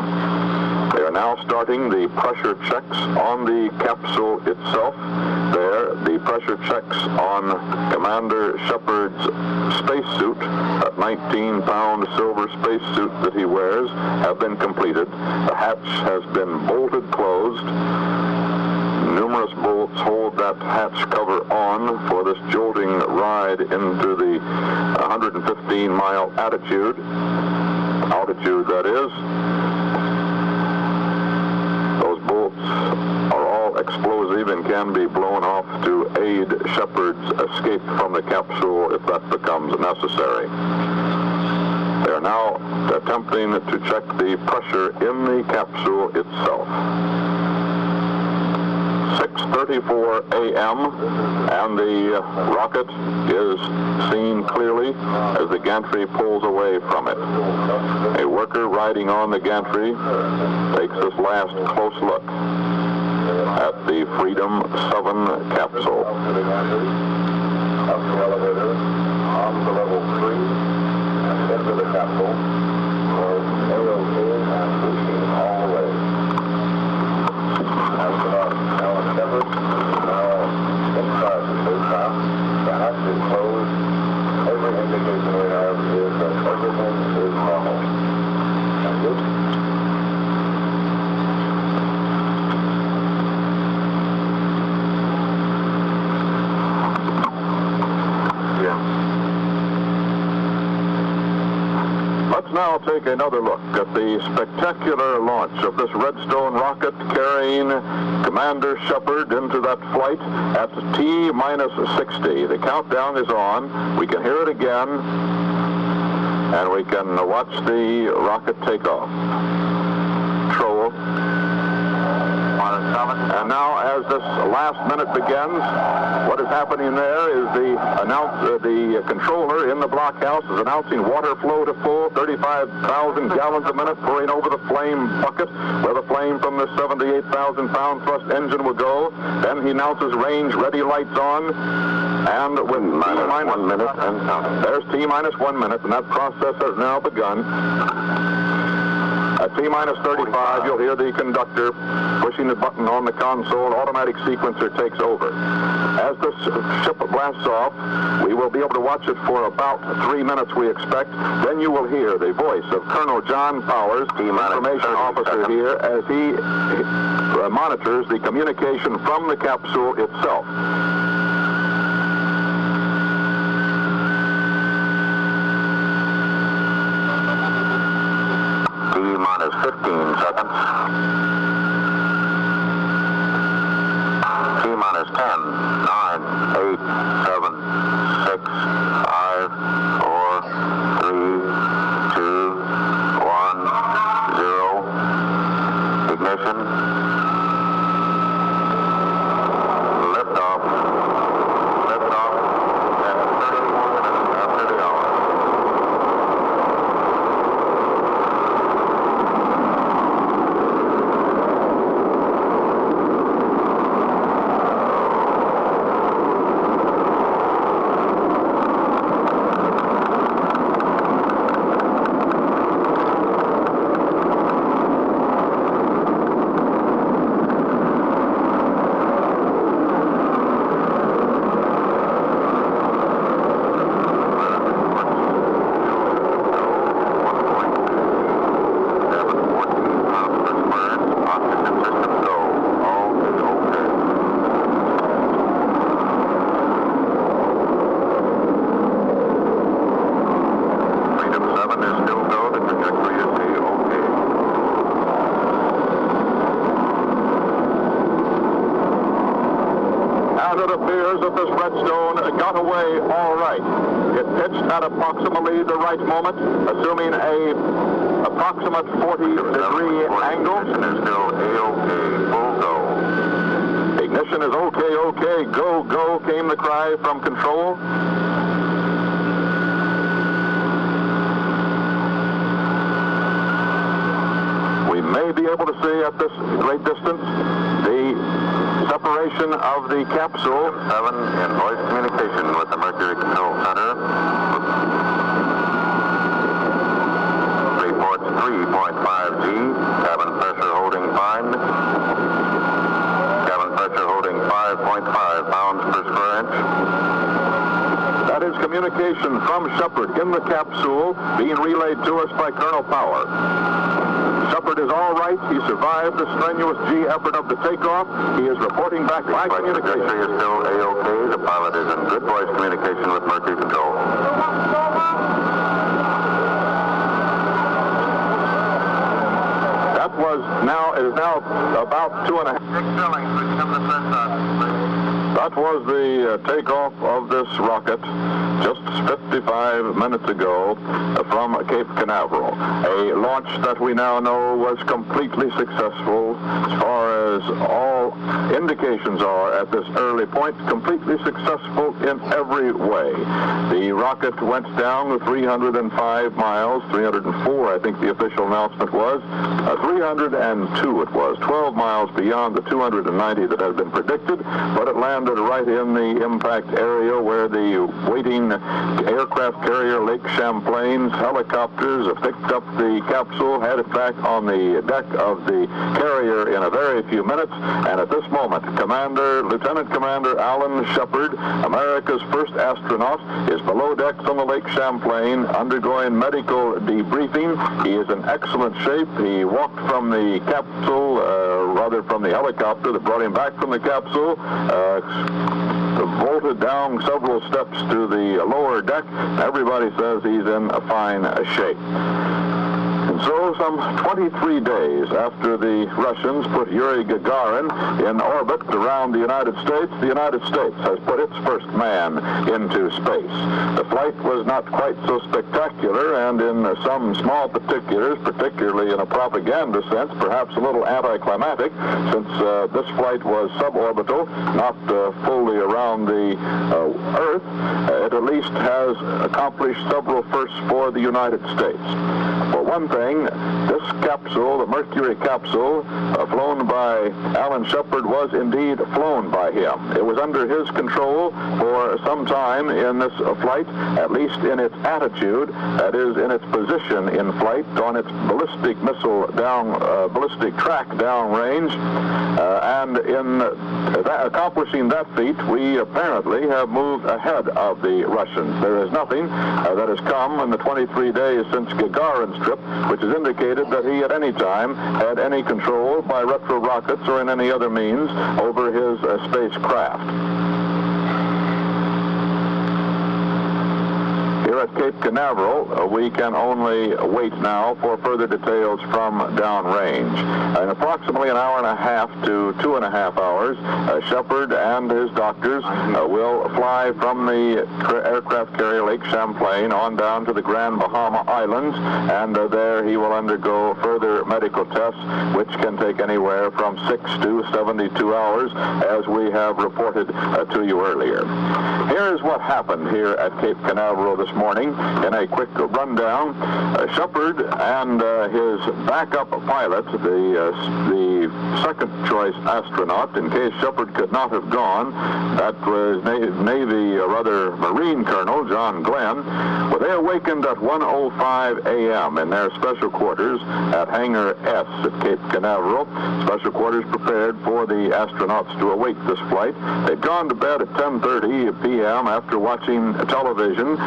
S5: They are now starting the pressure checks on the capsule itself. There, the pressure checks on Commander Shepard's spacesuit, that 19-pound silver spacesuit that he wears, have been completed. The hatch has been bolted closed. Numerous bolts hold that hatch cover on for this jolting ride into the 115-mile altitude that is. can be blown off to aid Shepard's escape from the capsule if that becomes necessary. They are now attempting to check the pressure in the capsule itself. 6:34 a.m. and the rocket is seen clearly as the gantry pulls away from it. A worker riding on the gantry takes this last close look at the Freedom 7 capsule.
S2: Up the elevator, on to level 3, and into the capsule. A-OK and boosting all the way. Astronaut Alan Shepard is now inside the spacecraft. The hatch is closed. Every indication we have is that everything is normal. Thank you.
S5: Let's now take another look at the spectacular launch of this Redstone rocket carrying Commander Shepard into that flight at T-minus 60. The countdown is on. We can hear it again, and we can watch the rocket take off. Control. And now, as this last minute begins, what is happening there is the controller in the blockhouse is announcing water flow to full, 35,000 gallons a minute pouring over the flame bucket where the flame from the 78,000-pound thrust engine will go. Then he announces range, ready, lights on, and with T-minus 1 minute, and there's T-minus 1 minute, and that process has now begun. At T-minus 35, you'll hear the conductor pushing the button on the console. Automatic sequencer takes over. As the ship blasts off, we will be able to watch it for about 3 minutes, we expect. Then you will hear the voice of Colonel John Powers, the information officer here, as he monitors the communication from the capsule itself.
S2: T-minus 15 seconds. T-minus 10, 9, 8, 7, 6, 5, 4, 3, 2, 1, 0. Ignition. Liftoff. Liftoff at 34 minutes after the hour.
S5: This Redstone got away all right. It pitched at approximately the right moment, assuming a approximate 40-degree angle.
S2: Ignition is still A-OK, full go.
S5: Ignition is OK, go, go, came the cry from control. We may be able to see at this great distance the separation of the capsule.
S2: 7 in voice communication with the Mercury Control Center. Reports 3.5 G. Cabin pressure holding fine. Cabin pressure holding 5.5 pounds per square inch.
S5: That is communication from Shepard in the capsule being relayed to us by Colonel Power. Shepard is all right. He survived the strenuous G effort of the takeoff. He is reporting back by communication.
S2: The Mercury is still A-OK. The pilot is in good voice communication with Mercury Control.
S5: That was It is now about 2.5. That was the takeoff of this rocket just 55 minutes ago from Cape Canaveral. A launch that we now know was completely successful as far as all indications are at this early point, completely successful in every way. The rocket went down 305 miles, 304 I think the official announcement was, 302 it was, 12 miles beyond the 290 that had been predicted, but it landed right in the impact area where the waiting aircraft carrier Lake Champlain's helicopters picked up the capsule, had it back on the deck of the carrier in a very few minutes, and at this moment, Lieutenant Commander Alan Shepard, America's first astronaut, is below decks on the Lake Champlain, undergoing medical debriefing. He is in excellent shape. He walked from the capsule, from the helicopter that brought him back from the capsule, vaulted down several steps to the lower deck. Everybody says he's in a fine shape. And so some 23 days after the Russians put Yuri Gagarin in orbit around the United States has put its first man into space. The flight was not quite so spectacular, and in some small particulars, particularly in a propaganda sense, perhaps a little anticlimactic, since this flight was suborbital, not fully around the Earth. It at least has accomplished several firsts for the United States. For one thing, this capsule, the Mercury capsule, flown by Alan Shepard, was indeed flown by him. It was under his control for some time in this flight, at least in its attitude, that is, in its position in flight on its ballistic track downrange, and in accomplishing that feat, we apparently have moved ahead of the Russians. There is nothing that has come in the 23 days since Gagarin's trip which has indicated that he at any time had any control by retro rockets or in any other means over his spacecraft. Here at Cape Canaveral, we can only wait now for further details from downrange. In approximately an hour and a half to 2.5 hours, Shepard and his doctors will fly from the aircraft carrier Lake Champlain on down to the Grand Bahama Islands, and there he will undergo further medical tests, which can take anywhere from 6 to 72 hours, as we have reported to you earlier. Here is what happened here at Cape Canaveral this morning in a quick rundown. Shepard and his backup pilot, the second choice astronaut, in case Shepard could not have gone, that was Marine Colonel John Glenn. Well, they awakened at 1:05 a.m. in their special quarters at Hangar S at Cape Canaveral. Special quarters prepared for the astronauts to await this flight. They'd gone to bed at 10:30 p.m. after watching television.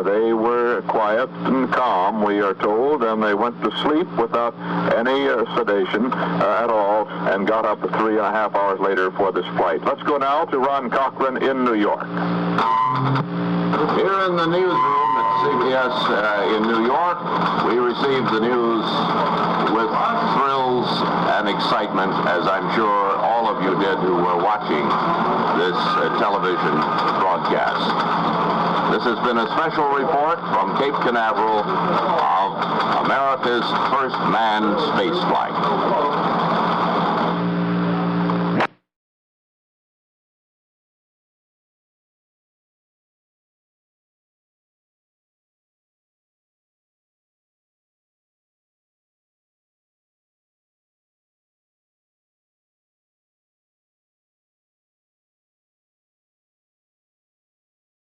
S5: They were quiet and calm, we are told, and they went to sleep without any sedation at all, and got up 3.5 hours later for this flight. Let's go now to Ron Cochran in New York.
S1: Here in the newsroom at CBS in New York, we received the news with thrills and excitement, as I'm sure all of you did who were watching this television broadcast. This has been a special report from Cape Canaveral of America's first manned space flight.